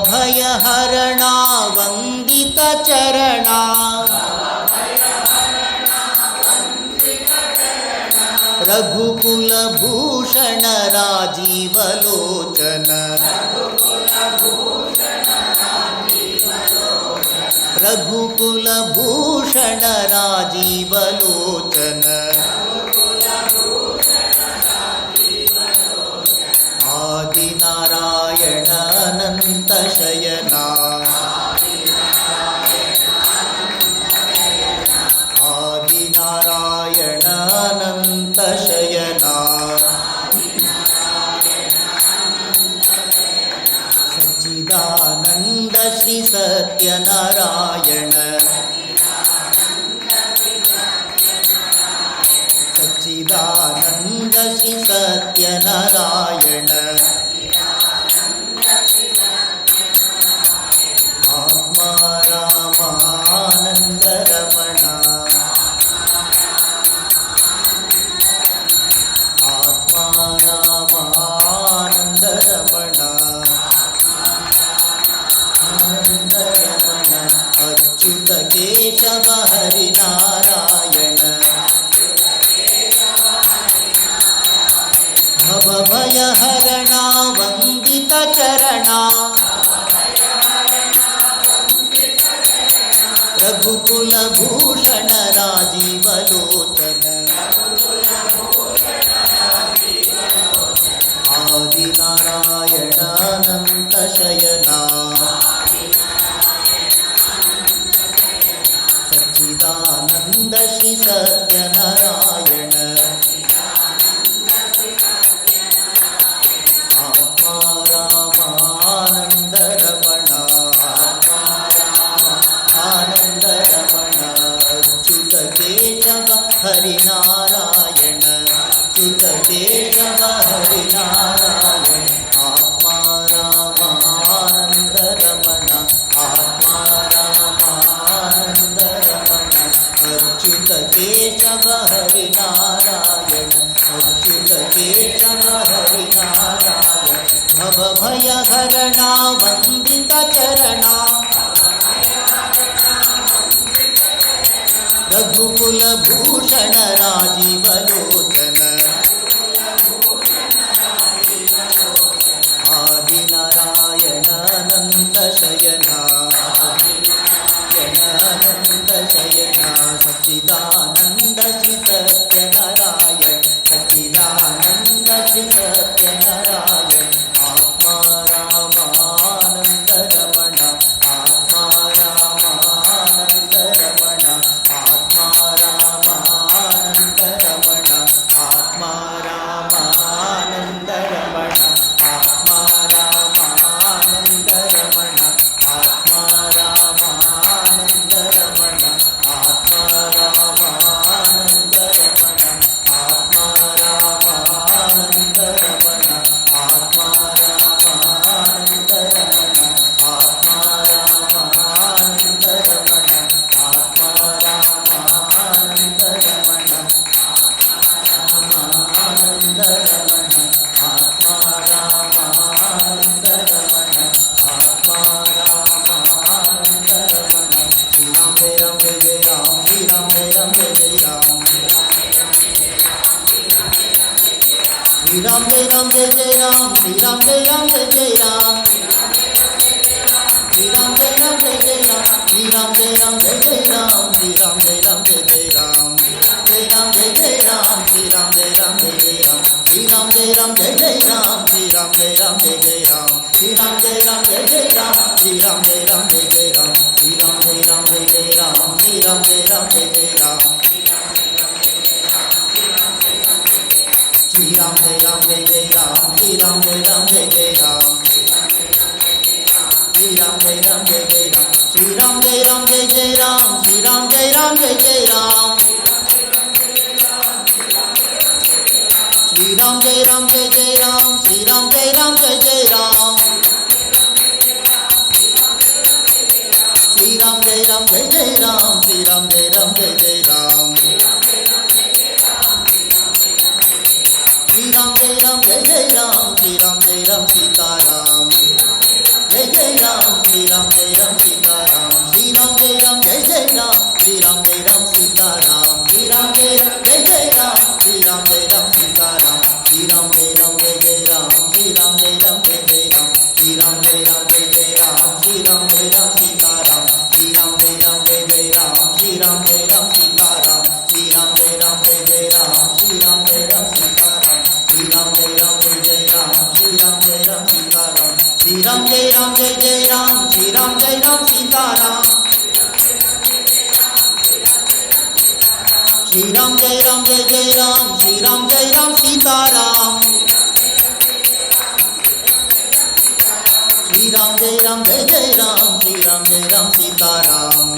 भवभयहरणा वन्दित चरणा रघुकुलभूषण राजीवलोचन रघुकुलभूषण राजीवलोचन आदिनारायण अनंत शयना आदिनारायण अनंत शयना सच्चिदानंद श्री सत्यनारायण सच्चिदानंद श्री सत्यनारायण आत्मा रामानंद रमण आत्मा रामानंद रमण आनंद रमण अच्युत केशव हरिनारायण भवभयहरणा वन्दित चरणा रघुकुलभूषण राजीवलोचन आदिनारायण अनंत शयना सच्चिदानंद श्री सत्यनारायण आत्मा रामानंद रमण आत्मा रामानंद रमण अच्युत केशव हरिनारायण अच्युत केशव हरिनारायण आत्मा रामानंद रमण आत्मा रामानंद रमण अच्युत केशव हरिनारायण अच्युत केशव हरिनारायण भवभयहरणा वन्दित चरणा रघुकुलभूषण राजीवलोचन आदिनारायण अनंत शयना अनंत शयना सच्चिदानंद श्री सत्यनारायण सच्चिदानंद श्री सत्यनारायण आत्मा रामानंद रमण आत्मा रामानंद रमण आत्मा रामा श्री राम जय राम, श्री राम जय राम जय जय राम, श्री राम जय राम जय जय राम, श्री राम जय राम जय जय राम, श्री राम जय राम जय जय राम, जय राम जय जय राम, श्री राम जय राम जय जय राम, श्री राम जय राम जय जय राम, श्री राम जय राम जय जय राम, श्री राम जय राम जय जय राम, श्री राम जय राम जय जय राम, श्री राम जय राम जय जय राम, श्री राम जय राम जय जय राम, श्री राम जय राम जय जय राम, श्री राम जय राम जय जय राम, श्री राम जय राम जय जय राम, श्री राम जय राम जय जय राम, श्री राम जय राम जय जय राम, श्री राम जय राम जय जय राम, श्री राम जय राम जय जय राम, श्री राम जय राम जय जय राम, श्री राम जय राम जय जय राम, श्री राम जय राम जय जय राम, श्री राम जय राम सीताराम, जय जय राम, श्री राम जय राम सीताराम, श्री राम जय राम जय जय राम, श्री राम जय राम सीताराम, श्री राम जय राम जय जय राम, श्री राम जय राम सीताराम, श्री राम जय राम जय जय राम, श्री राम जय राम जय जय राम, श्री राम जय राम जय जय राम, श्री राम जय राम सीताराम, श्री राम जय राम जय जय राम, श्री राम जय राम सीताराम, श्री राम जय राम जय जय राम, श्री राम जय राम सीताराम, श्री राम जय राम जय जय राम, श्री राम जय राम सीताराम, श्री राम जय राम जय जय राम, श्री राम जय राम सीताराम, श्री राम जय राम जय जय राम, श्री राम जय राम सीताराम, श्री राम जय राम जय जय राम, श्री राम जय राम सीताराम,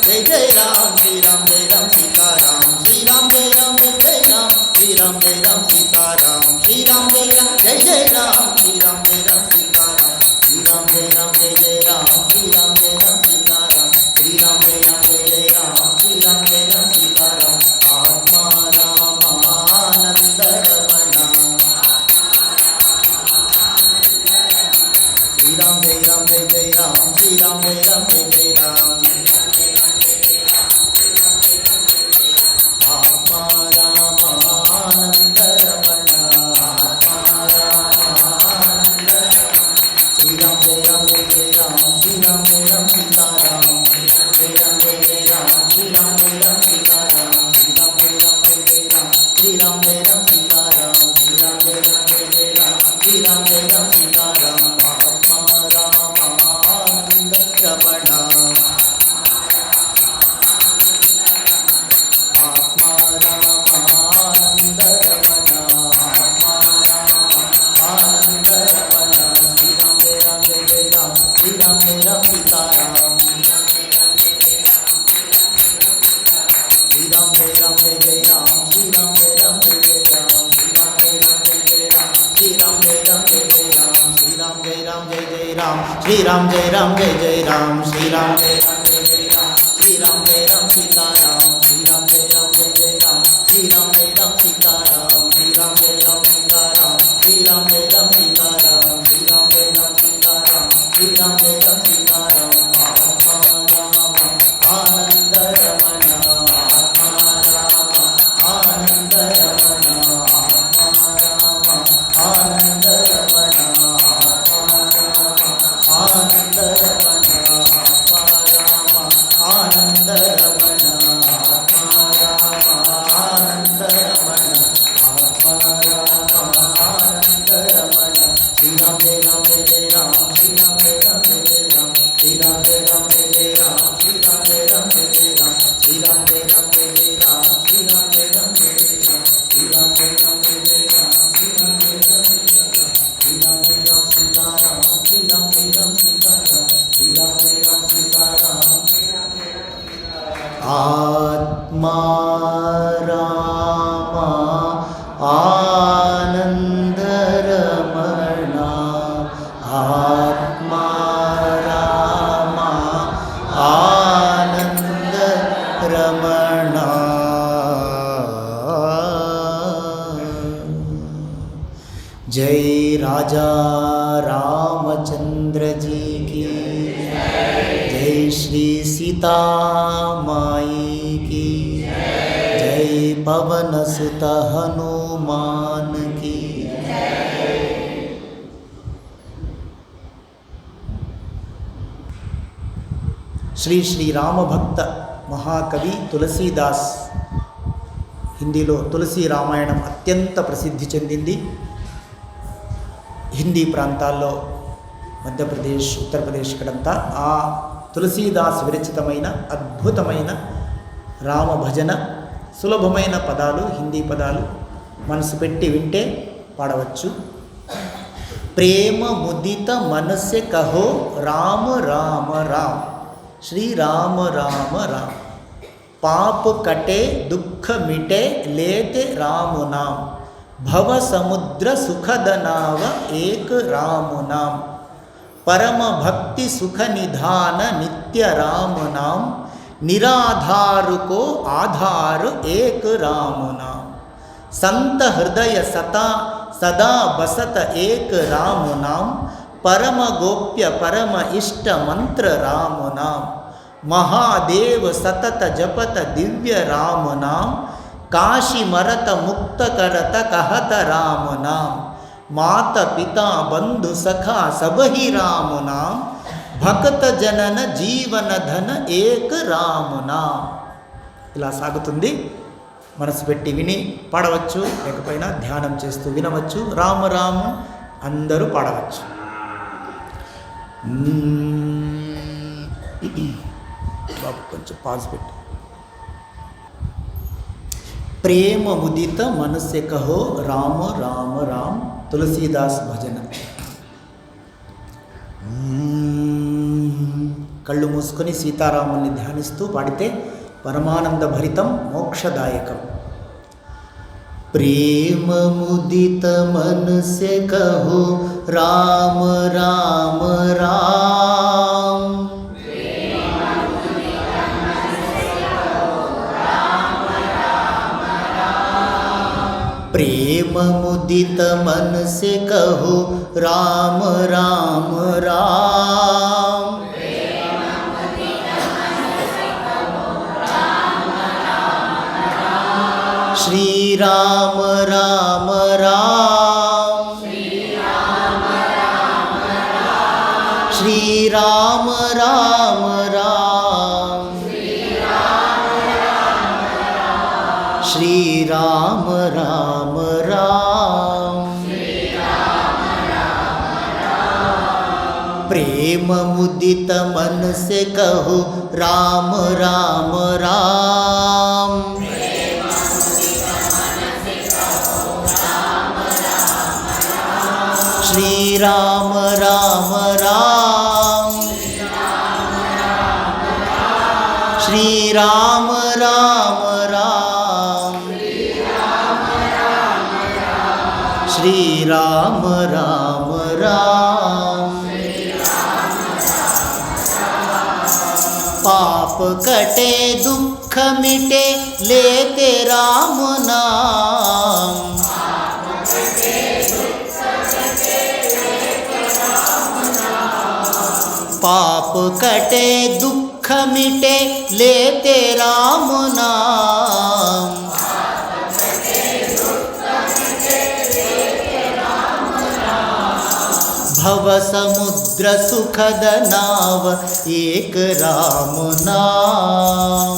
जय जय राम, श्री राम जय राम सीताराम, श्री राम जय राम जय जय राम, श्री राम जय राम सीताराम, श्री राम जय राम जय जय राम, श्री राम जय राम सीताराम, श्री राम जय राम जय जय राम, श्री राम जय राम सीताराम, श्री राम जय राम जय जय राम, श्री राम जय राम सीताराम, आत्मा रामानंद रमण, श्री राम जय राम जय जय राम, श्री राम जय राम जय जय राम, आत्मा रामानंद रमण, आत्मा रामानंद रमण, श्री राम जय राम जय जय राम, श्री राम जय राम सीताराम, जय राम जय जय राम, श्री राम जय राम सीताराम, श्री राम जय राम जय जय राम, श्री राम जय राम सीताराम, श्री राम जय राम जय जय राम, श्री राम जय राम सीताराम, आत्मा रामानंद रमण, आत्मा रामानंद रमण, आत्मा रामानंद रमण, श्री राम जय राम जय जय राम, श्री राम जय राम सीताराम, श्री राम जय राम जय जय राम, श्री राम जय राम जय जय राम, श्री राम जय राम जय जय राम, श्री राम जय राम जय जय राम, श्री राम जय राम जय जय राम, श्री राम जय राम जय जय राम, श्री राम जय राम जय जय राम, श्री राम जय राम सीताराम, श्री राम जय राम जय जय राम, श्री राम जय राम सीताराम, श्री राम जय राम सीताराम, श्री राम जय राम सीताराम, श्री राम जय राम सीताराम, श्री राम जय राम सीताराम, आत्मा राम आनंद रमण, आत्मा राम आनंद रमण, आत्मा राम आनंद रमण, आत्मा राम आनंद रमण, आत्मा राम आनंद रमण, आत्मा राम आनंद रमण, आत्मा राम आनंद रमण, श्री राम जय राम जय जय राम, श्री राम जय राम जय जय राम, श्री राम जय राम जय जय राम, श्री राम जय राम जय जय राम, श्री राम जय राम जय जय राम, श्री राम जय राम जय जय राम, श्री राम जय राम जय जय राम, श्री राम जय राम जय जय राम, श्री राम जय राम सीताराम, श्री राम जय राम सीताराम, श्री राम जय राम सीताराम, आत्मा राम आनंद रमण, आत्मा राम आनंद रमण, जय राजा रामचंद्र जी की, जय श्री सीता माई की, जय पवन सुत हनुमान की। శ్రీ శ్రీ రామభక్త మహాకవి తులసీదాస్ హిందీలో తులసీ రామాయణం అత్యంత ప్రసిద్ధి చెందింది. హిందీ ప్రాంతాల్లో మధ్యప్రదేశ్, ఉత్తరప్రదేశ్ ఇక్కడంతా ఆ తులసీదాస్ విరచితమైన అద్భుతమైన రామ భజన, సులభమైన పదాలు, హిందీ పదాలు మనసు పెట్టి వింటే పాడవచ్చు. ప్రేమ ముదిత మనస్య కహో రామ రామ రామ, श्री राम राम राम, पाप कटे दुख मिटे लेते राम नाम, भव समुद्र सुखद नाव एक राम नाम, परम भक्ति सुख निधान नित्य राम नाम, निराधार को आधार एक राम नाम, संत हृदय सदा बसत एक राम नाम, परम गोप्य परम इष्ट मंत्र राम नाम, महादेव सतत जपत दिव्य राम नाम, काशी मरत मुक्त करत कहत राम नाम, मात पिता बंधु सखा सब ही राम नाम, भक्त जनन जीवन धन एक राम नाम. ఇలా సాగుతుంది. మనసు పెట్టి విని పాడవచ్చు, లేకపోయినా ధ్యానం చేస్తూ వినవచ్చు. రామ రామ అందరూ పాడవచ్చు. బాబు కొంచెం పాజ్ పెట్టి. ప్రేమ ముదిత మనస్య కహో రామ రామ రామ, తులసీదాస్ భజన. కళ్ళు మూసుకొని సీతారాముల్ని ధ్యానిస్తూ పాడితే పరమానంద భరితం, మోక్షదాయకం. प्रेम मुदित मन से कहो राम राम राम, प्रेम मुदित मन से कहो राम राम राम, श्री राम राम राम, श्री राम राम राम, श्री राम राम राम, श्री राम राम राम, प्रेम मुदित मन से कहो राम राम राम, श्री राम राम राम, श्री राम राम राम, श्री राम राम राम, पाप कटे दुख मिटे लेते राम नाम, पाप कटे दुख मिटे लेते राम नाम, भव समुद्र सुखद नाव एक राम नाम,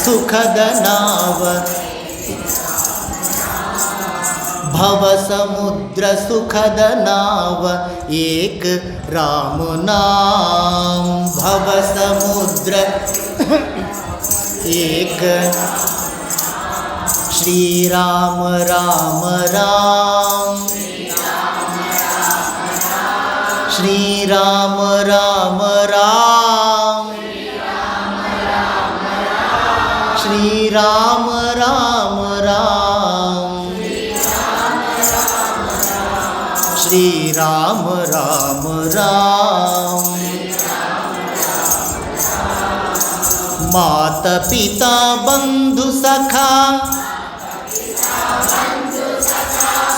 सुखद नाव भव समुद्र सुखद नाव एक राम नाम, भव समुद्र एक, श्री राम राम राम, श्री राम राम राम, श्री राम राम राम, श्री राम राम राम, मात पिता बंधु सखा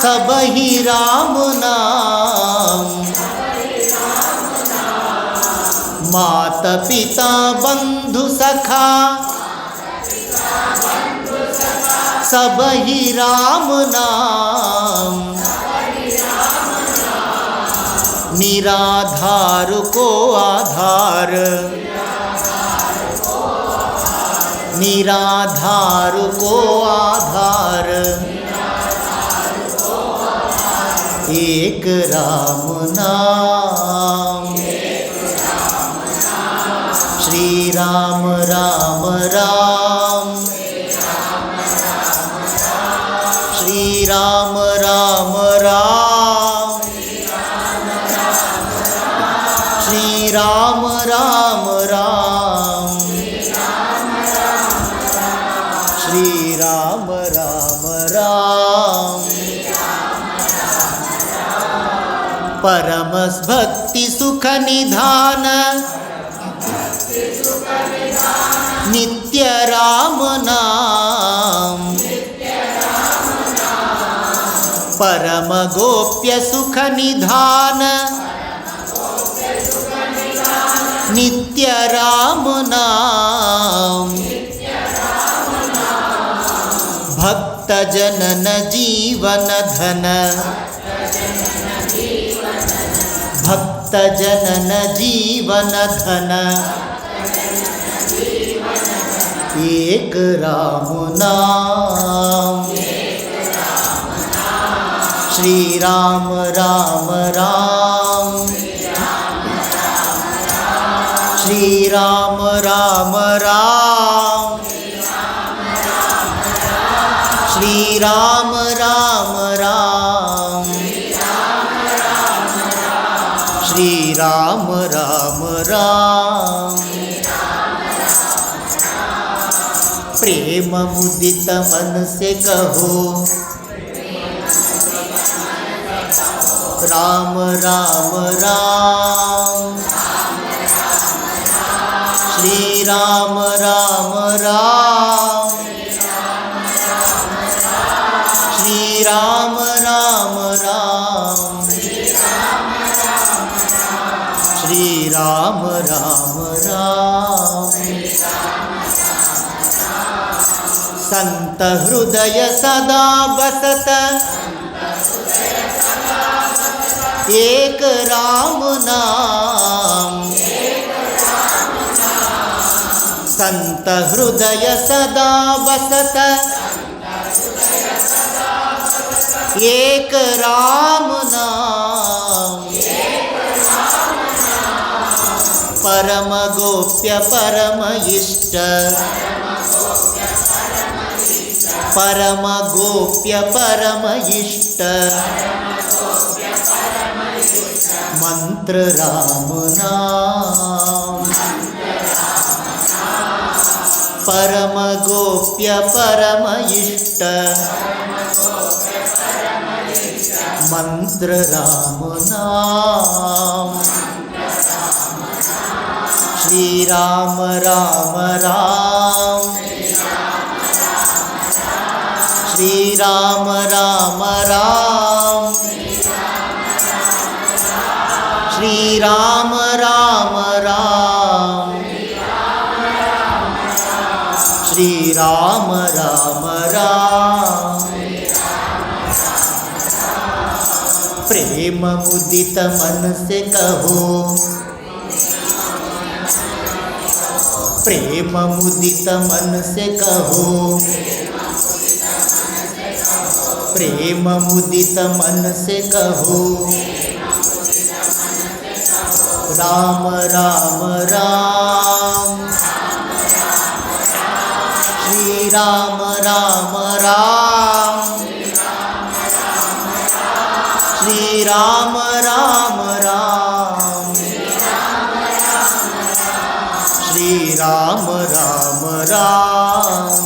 सब ही राम नाम, मात पिता बंधु सखा सब ही राम नाम, निराधार को आधार, निराधार को आधार, एक राम नाम। श्री राम राम राम, श्री राम राम राम, श्री राम राम राम, श्री राम राम राम। परम भक्ति सुख निधान, नित्य राम नाम, परम गोप्य सुख निधान, नित्य राम नाम। भक्त जनन जीवन धन, भक्त जनन जीवन धन, एक राम नाम। श्री राम राम राम, श्री राम राम राम, श्री राम राम राम, श्री राम राम राम। प्रेम मुदित मन से कहो, राम राम राम, श्री राम राम राम, श्री राम राम राम, श्री राम राम राम। संत हृदय सदा बसत, एक राम नाम। संत हृदय सदा बसत, एक राम नाम। परम गोप्य परम इष्ट, परम गोप्य परम इष्ट, मंत्र राम नाम। परम गोप्य परम इष्ट, मंत्र राम नाम। श्री राम राम राम, श्री राम राम राम, श्री राम राम राम, श्री राम राम राम। प्रेम मुदित मन से कहो, प्रेम मुदित मन से कहो, प्रेम मुदित मन से कहो, राम राम राम, श्री राम राम राम, श्री राम राम राम, श्री राम राम राम।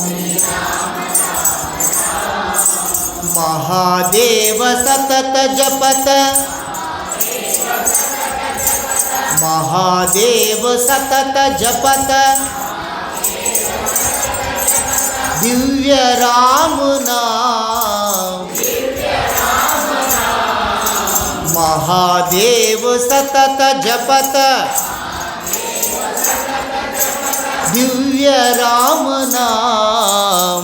महादेव सतत जपत, महादेव सतत जपत, दिव्य राम नाम। महादेव सतत जपत, दिव्य राम नाम।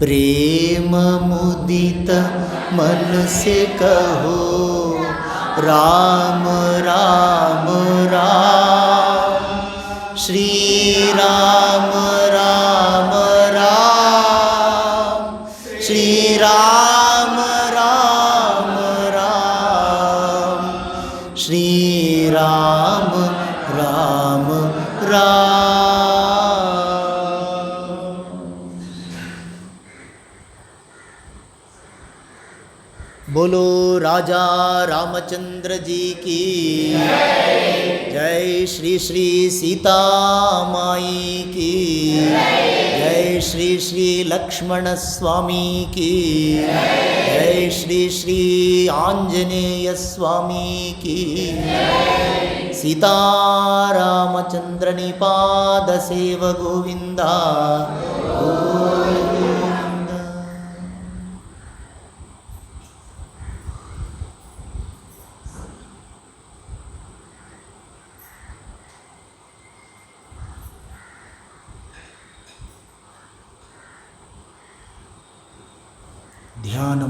प्रेम मुदित मन से कहो राम राम राम, श्री राम राम राम, श्री राम राम राम, श्री राम राम राम। बोलो राजा रामचंद्र जी की जय, श्री श्री सीता माई की जय, श्री श्री लक्ष्मण स्वामी की जय, श्री श्री आंजनेय स्वामी की। सीता रामचंद्र निपाद सेव गोविंदा गोविंदा। ध्यान